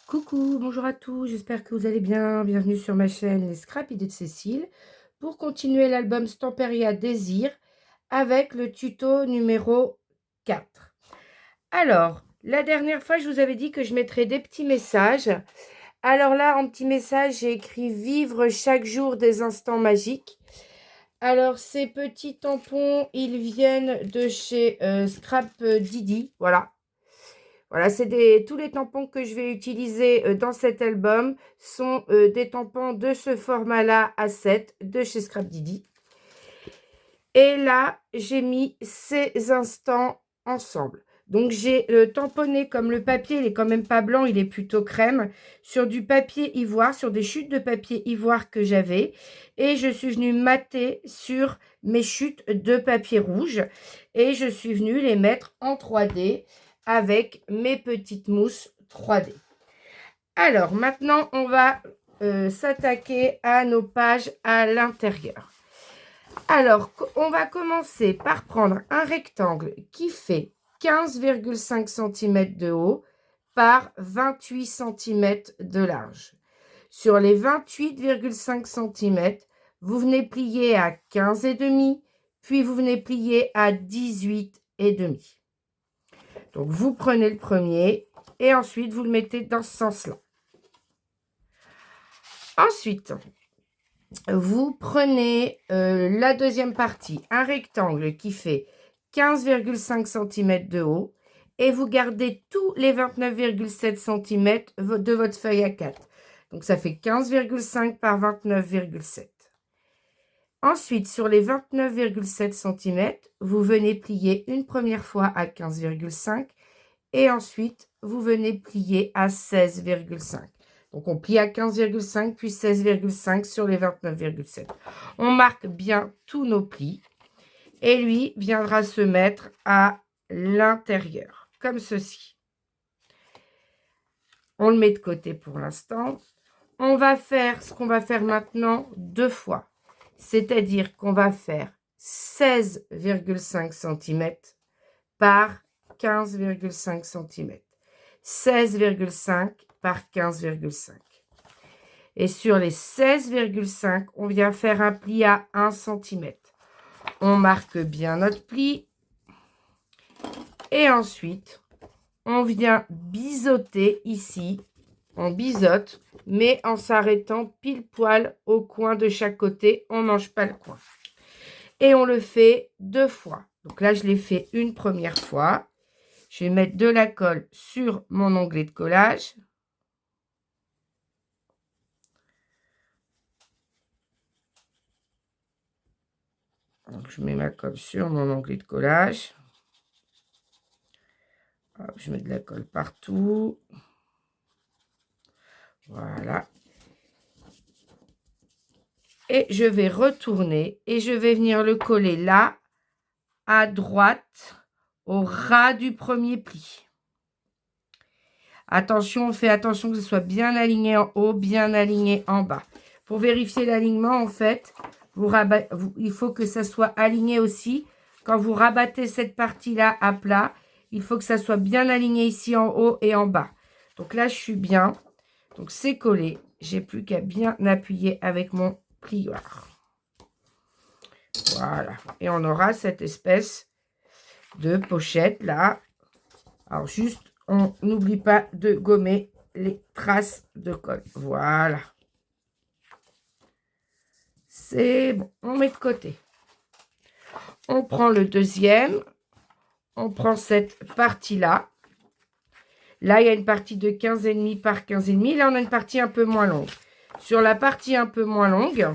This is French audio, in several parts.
Coucou, bonjour à tous, j'espère que vous allez bien. Bienvenue sur ma chaîne Les Scrap Idées de Cécile pour continuer l'album Stamperia Désir avec le tuto numéro 4. Alors, la dernière fois, je vous avais dit que je mettrais des petits messages. Alors là, en petit message, j'ai écrit vivre chaque jour des instants magiques. Alors, ces petits tampons, ils viennent de chez Scrap Didi, voilà. Voilà, c'est tous les tampons que je vais utiliser dans cet album sont des tampons de ce format-là A7 de chez Scrap Didi. Et là, j'ai mis ces instants ensemble. Donc, j'ai tamponné comme le papier, il est quand même pas blanc, il est plutôt crème, sur du papier ivoire, sur des chutes de papier ivoire que j'avais. Et je suis venue mater sur mes chutes de papier rouge. Et je suis venue les mettre en 3D avec mes petites mousses 3D. Alors, maintenant, on va s'attaquer à nos pages à l'intérieur. Alors, on va commencer par prendre un rectangle qui fait 15,5 cm de haut par 28 cm de large. Sur les 28,5 cm, vous venez plier à 15,5, puis vous venez plier à 18,5. Donc, vous prenez le premier et ensuite, vous le mettez dans ce sens-là. Ensuite, vous prenez la deuxième partie, un rectangle qui fait 15,5 cm de haut et vous gardez tous les 29,7 cm de votre feuille A4. Donc, ça fait 15,5 par 29,7. Ensuite, sur les 29,7 cm, vous venez plier une première fois à 15,5 et ensuite, vous venez plier à 16,5. Donc, on plie à 15,5 puis 16,5 sur les 29,7. On marque bien tous nos plis et lui viendra se mettre à l'intérieur, comme ceci. On le met de côté pour l'instant. On va faire ce qu'on va faire maintenant 2 fois. C'est-à-dire qu'on va faire 16,5 cm par 15,5 cm. 16,5 par 15,5. Et sur les 16,5, on vient faire un pli à 1 cm. On marque bien notre pli. Et ensuite, on vient biseauter ici. On biseaute, mais en s'arrêtant pile poil au coin de chaque côté. On ne mange pas le coin. Et on le fait 2 fois. Donc là, je l'ai fait une première fois. Je vais mettre de la colle sur mon onglet de collage. Donc, je mets ma colle sur mon onglet de collage. Hop, je mets de la colle partout. Voilà. Et je vais retourner et je vais venir le coller là, à droite, au ras du premier pli. Attention, on fait attention que ce soit bien aligné en haut, bien aligné en bas. Pour vérifier l'alignement, en fait, il faut que ça soit aligné aussi. Quand vous rabattez cette partie-là à plat, il faut que ça soit bien aligné ici en haut et en bas. Donc là, je suis bien. Donc c'est collé. J'ai plus qu'à bien appuyer avec mon plioir. Voilà. Et on aura cette espèce de pochette là. Alors juste, on n'oublie pas de gommer les traces de colle. Voilà. C'est bon. On met de côté. On prend le deuxième. On prend cette partie-là. Là, il y a une partie de 15,5 par 15,5. Là, on a une partie un peu moins longue. Sur la partie un peu moins longue,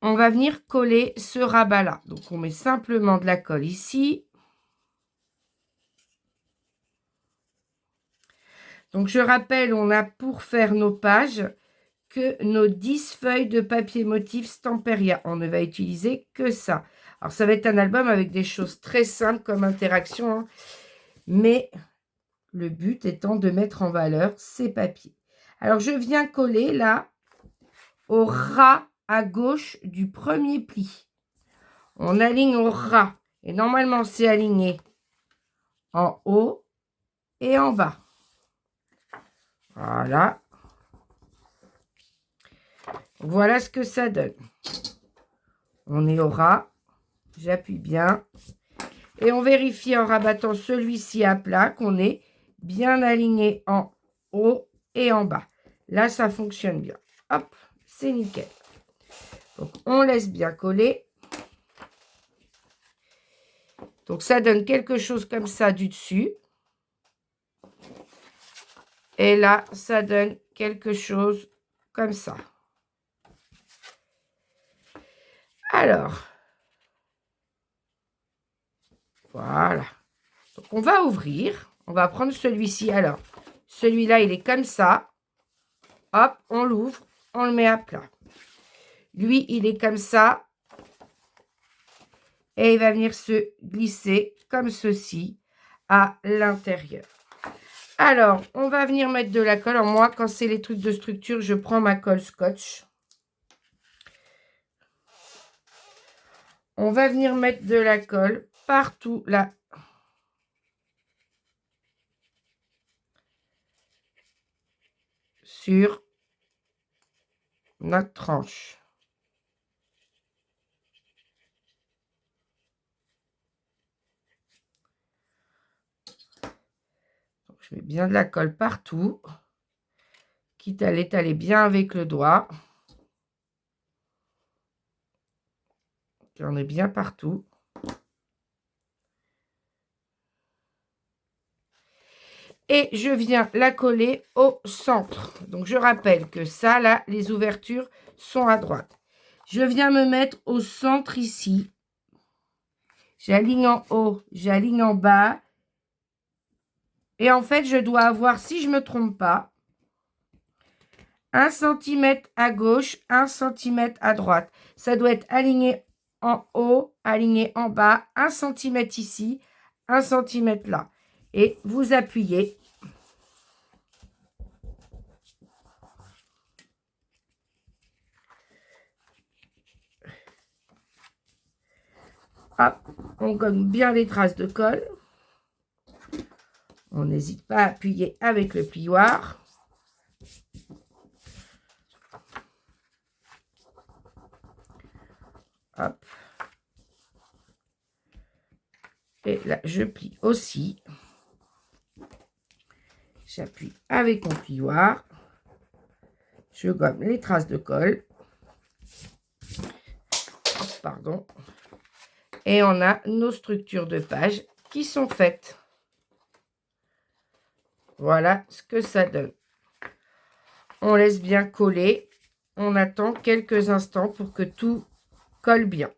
on va venir coller ce rabat-là. Donc, on met simplement de la colle ici. Donc, je rappelle, on a pour faire nos pages que nos 10 feuilles de papier motif Stamperia. On ne va utiliser que ça. Alors, ça va être un album avec des choses très simples comme interaction, hein, mais le but étant de mettre en valeur ces papiers. Alors, je viens coller là au ras à gauche du premier pli. On aligne au ras. Et normalement, c'est aligné en haut et en bas. Voilà. Voilà ce que ça donne. On est au ras. J'appuie bien. Et on vérifie en rabattant celui-ci à plat qu'on est bien aligné en haut et en bas. Là, ça fonctionne bien. Hop, c'est nickel. Donc, on laisse bien coller. Donc, ça donne quelque chose comme ça du dessus. Et là, ça donne quelque chose comme ça. Alors, voilà. Donc, on va ouvrir. On va prendre celui-ci. Alors, celui-là, il est comme ça. Hop, on l'ouvre. On le met à plat. Lui, il est comme ça. Et il va venir se glisser comme ceci à l'intérieur. Alors, on va venir mettre de la colle. Alors, moi, quand c'est les trucs de structure, je prends ma colle scotch. On va venir mettre de la colle partout là. Sur notre tranche. Donc, je mets bien de la colle partout. Quitte à l'étaler bien avec le doigt. J'en ai bien partout. Et je viens la coller au centre. Donc, je rappelle que ça, là, les ouvertures sont à droite. Je viens me mettre au centre ici. J'aligne en haut, j'aligne en bas. Et en fait, je dois avoir, si je ne me trompe pas, 1 cm à gauche, 1 cm à droite. Ça doit être aligné en haut, aligné en bas, 1 cm ici, 1 cm là. Et vous appuyez. Hop, on gomme bien les traces de colle. On n'hésite pas à appuyer avec le plioir. Hop. Et là, je plie aussi. J'appuie avec mon plioir. Je gomme les traces de colle. Pardon. Et on a nos structures de page qui sont faites. Voilà ce que ça donne. On laisse bien coller. On attend quelques instants pour que tout colle bien.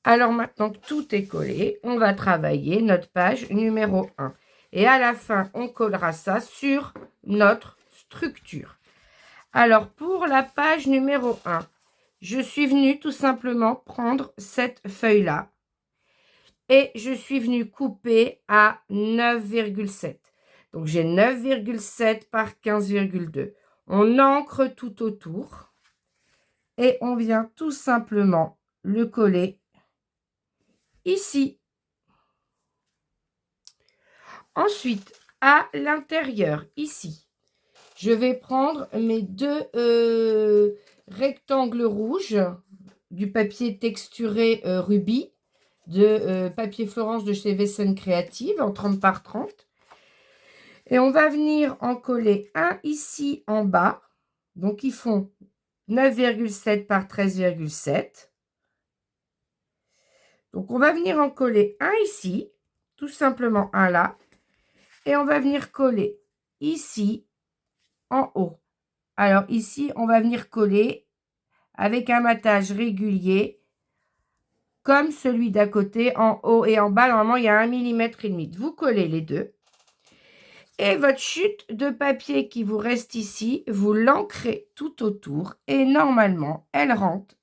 Alors maintenant que tout est collé, on va travailler notre page numéro 1. Et à la fin, on collera ça sur notre structure. Alors pour la page numéro 1, je suis venue tout simplement prendre cette feuille-là. Et je suis venue couper à 9,7. Donc j'ai 9,7 par 15,2. On ancre tout autour. Et on vient tout simplement le coller ici. Ensuite, à l'intérieur, ici, je vais prendre mes deux rectangles rouges du papier texturé rubis de papier Florence de chez Wesen Creative en 30 par 30. Et on va venir en coller un ici en bas. Donc, ils font 9,7 par 13,7. Donc, on va venir en coller un ici, tout simplement un là. Et on va venir coller ici, en haut. Alors, ici, on va venir coller avec un matage régulier, comme celui d'à côté, en haut et en bas. Normalement, il y a 1,5 mm. Vous collez les deux. Et votre chute de papier qui vous reste ici, vous l'ancrez tout autour. Et normalement, elle rentre.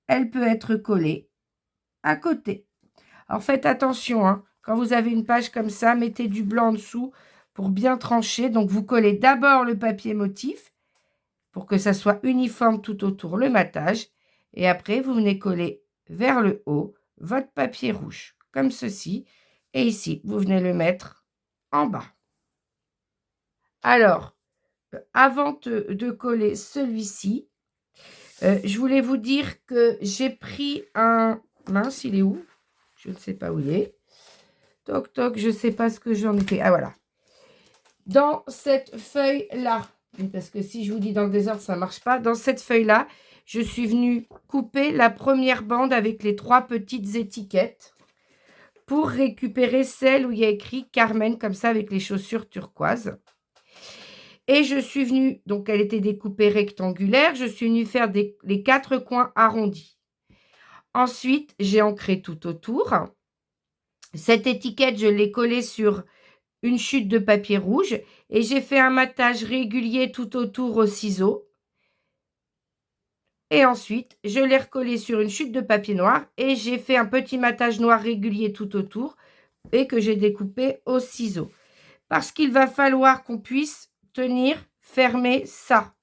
Elle peut être collée à côté. Alors, faites attention, hein. Quand vous avez une page comme ça, mettez du blanc en dessous pour bien trancher. Donc, vous collez d'abord le papier motif pour que ça soit uniforme tout autour, le matage. Et après, vous venez coller vers le haut votre papier rouge, comme ceci. Et ici, vous venez le mettre en bas. Alors, avant de coller celui-ci, je voulais vous dire que j'ai pris un... Mince, il est où? Je ne sais pas où il est. Toc, toc, je ne sais pas ce que j'en ai fait. Ah, voilà. Dans cette feuille-là, parce que si je vous dis dans le désordre, ça ne marche pas. Dans cette feuille-là, je suis venue couper la première bande avec les 3 petites étiquettes pour récupérer celle où il y a écrit Carmen, comme ça, avec les chaussures turquoises. Et je suis venue, donc elle était découpée rectangulaire, je suis venue faire les 4 coins arrondis. Ensuite, j'ai ancré tout autour. Cette étiquette, je l'ai collée sur une chute de papier rouge et j'ai fait un matage régulier tout autour au ciseau. Et ensuite, je l'ai recollé sur une chute de papier noir et j'ai fait un petit matage noir régulier tout autour et que j'ai découpé au ciseau. Parce qu'il va falloir qu'on puisse tenir fermer ça.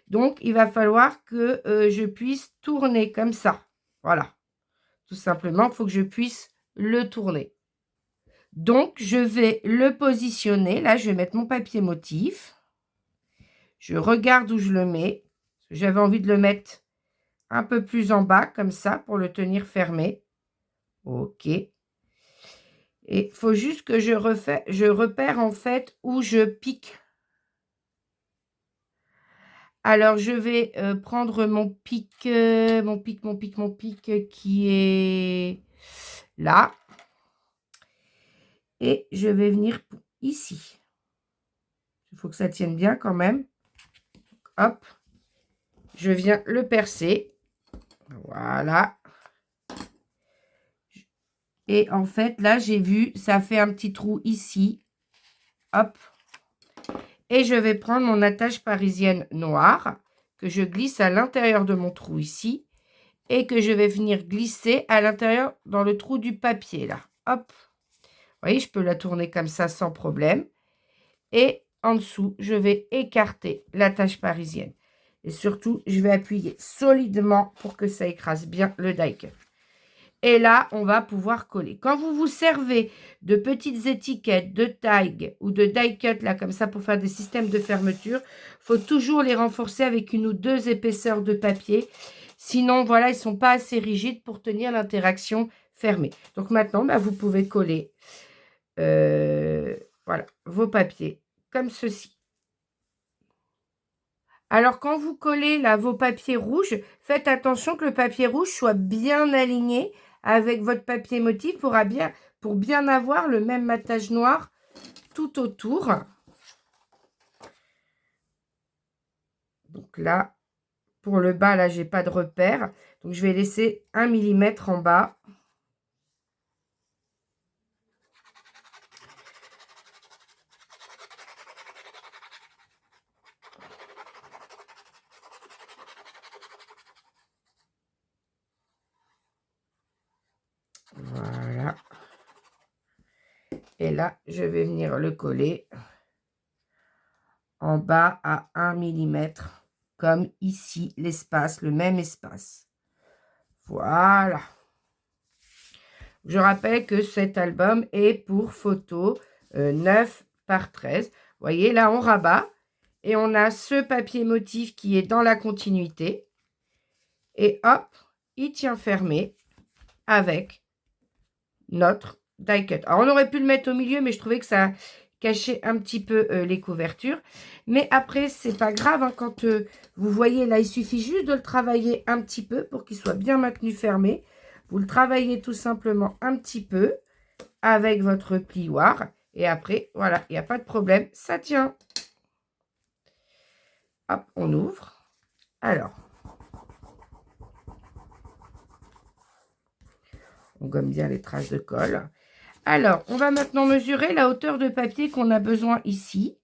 Donc, il va falloir que je puisse tourner comme ça. Voilà. Tout simplement, il faut que je puisse le tourner. Donc, je vais le positionner. Là, je vais mettre mon papier motif. Je regarde où je le mets. J'avais envie de le mettre un peu plus en bas, comme ça, pour le tenir fermé. OK. Et il faut juste que je repère en fait où je pique. Alors, je vais prendre mon pic qui est là. Et je vais venir ici. Il faut que ça tienne bien quand même. Hop. Je viens le percer. Voilà. Et en fait, là, j'ai vu, ça fait un petit trou ici. Hop. Et je vais prendre mon attache parisienne noire que je glisse à l'intérieur de mon trou ici et que je vais venir glisser à l'intérieur dans le trou du papier là. Hop. Vous voyez, je peux la tourner comme ça sans problème. Et en dessous, je vais écarter l'attache parisienne. Et surtout, je vais appuyer solidement pour que ça écrase bien le die cut. Et là, on va pouvoir coller. Quand vous vous servez de petites étiquettes, de tag ou de die cut, là, comme ça, pour faire des systèmes de fermeture, il faut toujours les renforcer avec 1 ou 2 épaisseurs de papier. Sinon, voilà, ils ne sont pas assez rigides pour tenir l'interaction fermée. Donc maintenant, bah, vous pouvez coller voilà, vos papiers comme ceci. Alors, quand vous collez là vos papiers rouges, faites attention que le papier rouge soit bien aligné avec votre papier motif pour bien avoir le même matage noir tout autour. Donc là, pour le bas, là, j'ai pas de repère. Donc, je vais laisser 1 millimètre en bas. Voilà. Et là, je vais venir le coller en bas à 1 millimètre, comme ici, l'espace, le même espace. Voilà. Je rappelle que cet album est pour photo 9 par 13. Vous voyez, là, on rabat et on a ce papier motif qui est dans la continuité. Et hop, il tient fermé avec notre die cut. Alors, on aurait pu le mettre au milieu, mais je trouvais que ça cachait un petit peu les couvertures. Mais après, c'est pas grave. Hein, quand vous voyez, là, il suffit juste de le travailler un petit peu pour qu'il soit bien maintenu fermé. Vous le travaillez tout simplement un petit peu avec votre plioir. Et après, voilà, il n'y a pas de problème. Ça tient. Hop, on ouvre. Alors, on gomme bien les traces de colle. Alors, on va maintenant mesurer la hauteur de papier qu'on a besoin ici.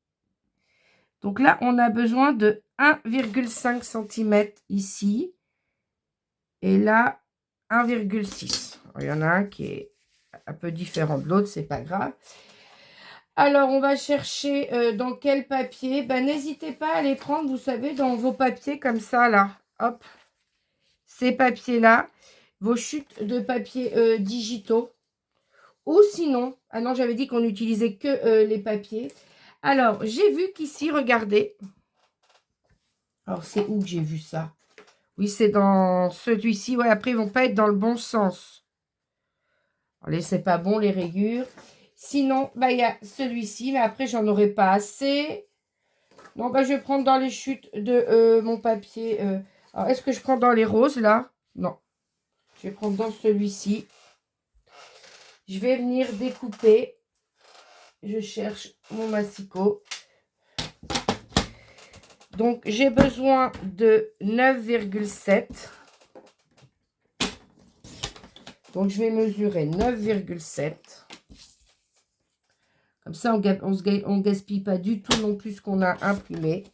Donc là, on a besoin de 1,5 cm ici. Et là, 1,6. Il y en a un qui est un peu différent de l'autre, c'est pas grave. Alors, on va chercher dans quel papier. Ben, n'hésitez pas à les prendre, vous savez, dans vos papiers comme ça, là. Hop. Ces papiers-là. Vos chutes de papier digitaux. Ou sinon, ah non, j'avais dit qu'on n'utilisait que les papiers. Alors, j'ai vu qu'ici, regardez. Alors, c'est où que j'ai vu ça? Oui, c'est dans celui-ci. Ouais, après, ils vont pas être dans le bon sens. Allez, c'est pas bon, les rayures. Sinon, bah, il y a celui-ci, mais après, j'en aurai pas assez. Donc, bah, je vais prendre dans les chutes de mon papier. Alors, est-ce que je prends dans les roses, là? Non. Je vais prendre dans celui-ci. Je vais venir découper. Je cherche mon massicot. Donc, j'ai besoin de 9,7. Donc, je vais mesurer 9,7. Comme ça, on gaspille pas du tout non plus ce qu'on a imprimé.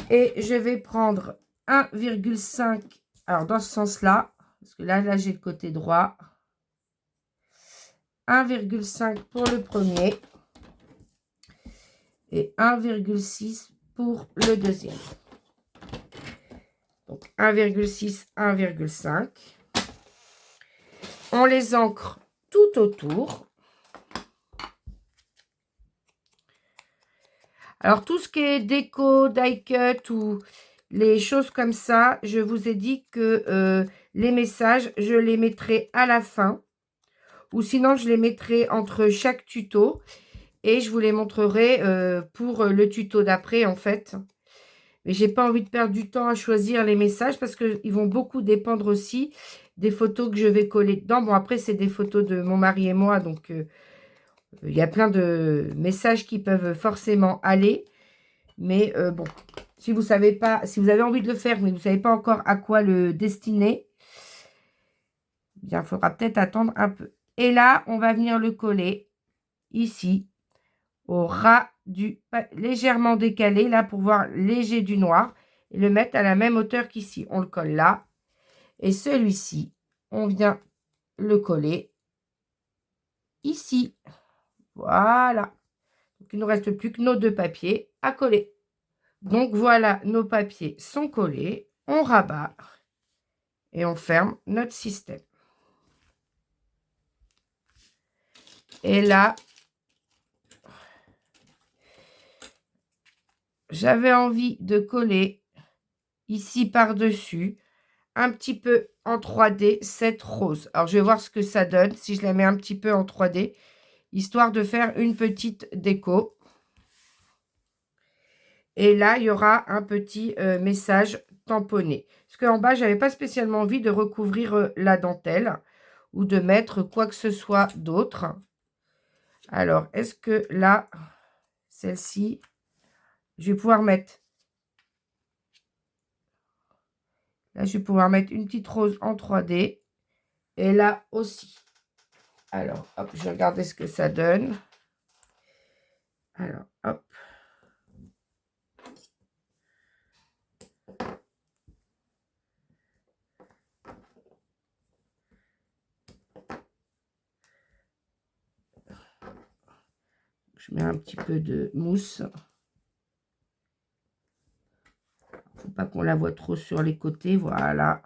Et je vais prendre 1,5. Alors, dans ce sens-là, parce que là j'ai le côté droit. 1,5 pour le premier. Et 1,6 pour le deuxième. Donc, 1,6, 1,5. On les ancre tout autour. Alors, tout ce qui est déco, die cut ou les choses comme ça, je vous ai dit que les messages, je les mettrai à la fin. Ou sinon, je les mettrai entre chaque tuto. Et je vous les montrerai pour le tuto d'après, en fait. Mais j'ai pas envie de perdre du temps à choisir les messages parce qu'ils vont beaucoup dépendre aussi des photos que je vais coller dedans. Bon, après, c'est des photos de mon mari et moi, donc il y a plein de messages qui peuvent forcément aller. Mais bon, si vous savez pas, si vous avez envie de le faire, mais vous ne savez pas encore à quoi le destiner, eh bien, il faudra peut-être attendre un peu. Et là, on va venir le coller ici, au ras du... légèrement décalé, là, pour voir léger du noir. Et le mettre à la même hauteur qu'ici. On le colle là. Et celui-ci, on vient le coller ici. Voilà. Donc, il ne nous reste plus que nos deux papiers à coller. Donc, voilà, nos papiers sont collés. On rabat et on ferme notre système. Et là, j'avais envie de coller ici par-dessus un petit peu en 3D cette rose. Alors, je vais voir ce que ça donne si je la mets un petit peu en 3D, histoire de faire une petite déco. Et là, il y aura un petit message tamponné. Parce qu'en bas, je n'avais pas spécialement envie de recouvrir la dentelle ou de mettre quoi que ce soit d'autre. Alors, est-ce que là, celle-ci, je vais pouvoir mettre... Là, je vais pouvoir mettre une petite rose en 3D. Et là aussi. Alors, hop, je vais regarder ce que ça donne. Alors, hop. Je mets un petit peu de mousse. Faut pas qu'on la voit trop sur les côtés. Voilà.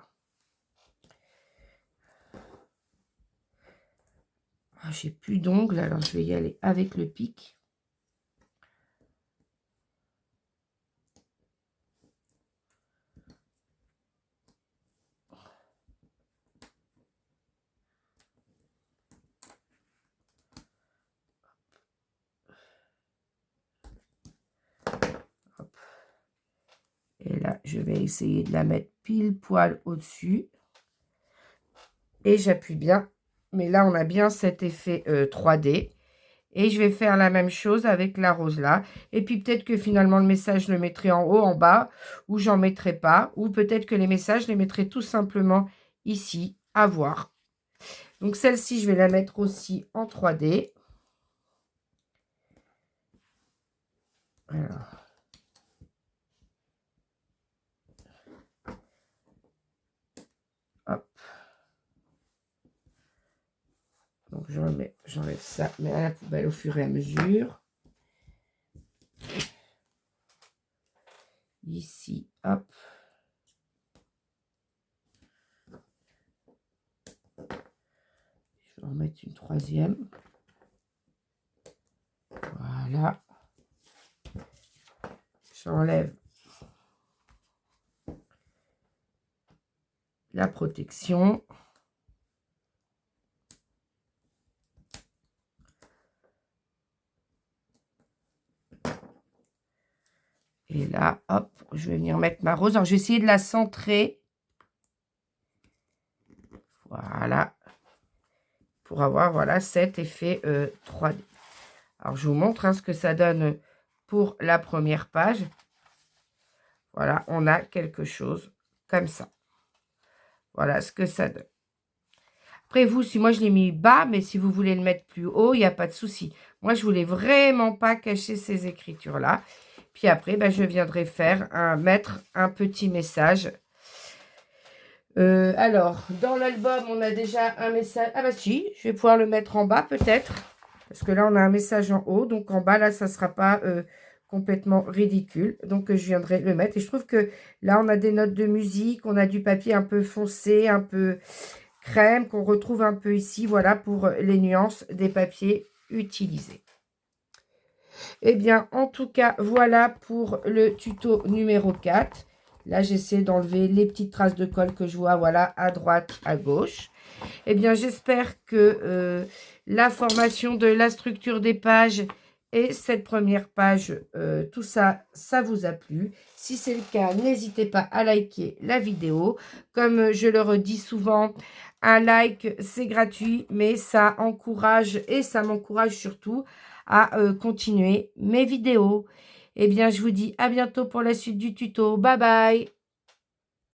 Ah, j'ai plus d'ongles, alors je vais y aller avec le pic. Hop. Et là, je vais essayer de la mettre pile poil au-dessus. Et j'appuie bien. Mais là, on a bien cet effet 3D. Et je vais faire la même chose avec la rose là. Et puis peut-être que finalement le message, je le mettrai en haut, en bas, ou j'en mettrai pas. Ou peut-être que les messages, je les mettrai tout simplement ici, à voir. Donc celle-ci, je vais la mettre aussi en 3D. Alors. Hop. Donc j'enlève ça, mais à la poubelle au fur et à mesure. Ici, hop. Je vais en mettre une troisième. Voilà. J'enlève la protection. Et là, hop, je vais venir mettre ma rose. Alors, je vais essayer de la centrer. Voilà. Pour avoir, voilà, cet effet 3D. Alors, je vous montre hein, ce que ça donne pour la première page. Voilà, on a quelque chose comme ça. Voilà ce que ça donne. Après, vous, si moi, je l'ai mis bas, mais si vous voulez le mettre plus haut, il n'y a pas de souci. Moi, je voulais vraiment pas cacher ces écritures-là. Puis après, ben, je viendrai mettre un petit message. Alors, dans l'album, on a déjà un message. Ah bah si, je vais pouvoir le mettre en bas peut-être. Parce que là, on a un message en haut. Donc, en bas, là, ça ne sera pas complètement ridicule. Donc, je viendrai le mettre. Et je trouve que là, on a des notes de musique. On a du papier un peu foncé, un peu crème, qu'on retrouve un peu ici. Voilà, pour les nuances des papiers utilisés. Eh bien, en tout cas, voilà pour le tuto numéro 4. Là, j'essaie d'enlever les petites traces de colle que je vois, voilà, à droite, à gauche. Eh bien, j'espère que la formation de la structure des pages et cette première page, tout ça, ça vous a plu. Si c'est le cas, n'hésitez pas à liker la vidéo. Comme je le redis souvent, un like, c'est gratuit, mais ça encourage et ça m'encourage surtout à continuer mes vidéos. Eh bien, je vous dis à bientôt pour la suite du tuto. Bye bye!